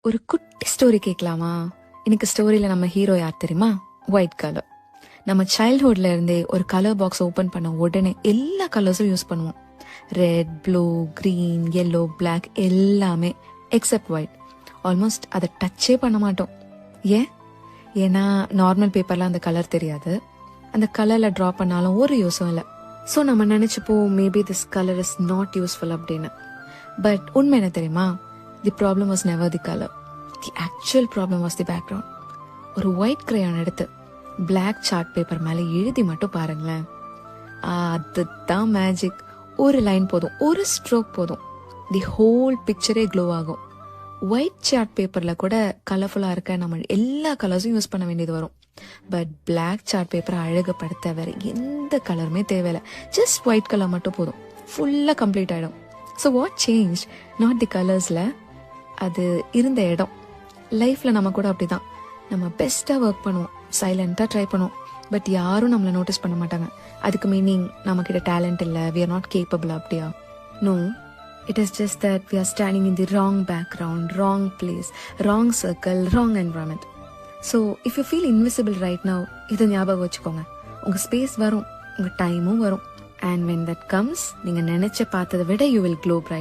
ஒரு குட்டி ஸ்டோரி கேட்கலாமா? எனக்கு ஸ்டோரியில நம்ம ஹீரோ யார் தெரியுமா? White colour. நம்ம சைல்ட்ஹுட்ல இருந்தே ஒரு கலர் பாக்ஸ் ஓபன் பண்ண உடனே எல்லா கலர்ஸும் யூஸ் பண்ணுவோம். Red, blue, green, yellow, black எல்லாமே எக்ஸப்ட் ஒயிட். ஆல்மோஸ்ட் அதை டச்சே பண்ண மாட்டோம். ஏன்னா நார்மல் பேப்பர்ல அந்த கலர் தெரியாது. அந்த கலர்ல டிரா பண்ணாலும் ஒரு யூஸும் இல்லை. ஸோ நம்ம நினைச்சுப்போம் maybe this colour is not useful அப்படின்னு. பட் உண்மை என்ன தெரியுமா? The problem was never the colour. The actual problem was the background. ஒரு ஒயிட் கிரேயான் எடுத்து பிளாக் சார்ட் பேப்பர் மேலே எழுதி மட்டும் பாருங்களேன். அதுதான் மேஜிக். ஒரு லைன் போதும், ஒரு ஸ்ட்ரோக் போதும், தி ஹோல் பிக்சரே க்ளோ ஆகும். ஒயிட் சார்ட் பேப்பர்ல கூட கலர்ஃபுல்லா இருக்க நம்ம எல்லா கலர்ஸும் யூஸ் பண்ண வேண்டியது வரும். பட் பிளாக் சார்ட் பேப்பரை அழகுபடுத்த வேற எந்த கலருமே தேவையில்லை. ஜஸ்ட் ஒயிட் கலர் மட்டும் போதும், ஃபுல்லா கம்ப்ளீட் ஆயிடும். So what change? Not the கலர்ஸ்ல, அது இருந்த இடம். லைஃப்ல நம்ம கூட அப்படிதான். நம்ம பெஸ்டா ஒர்க் பண்ணுவோம், சைலண்டா ட்ரை பண்ணுவோம், பட் யாரும் நம்மளை நோட்டீஸ் பண்ண மாட்டாங்க. அதுக்கு மீனிங் நம்ம கிட்ட டேலண்ட் இல்லை, we are not capable அப்படியா? No, it is just that we are standing in the wrong background, wrong place, wrong circle, wrong environment. So if you feel invisible right now, இதை ஞாபகம் வச்சுக்கோங்க. உங்க space வரும், உங்க டைமும் வரும். And when that comes, நீங்க நினைச்ச பார்த்ததை விட you will glow bright.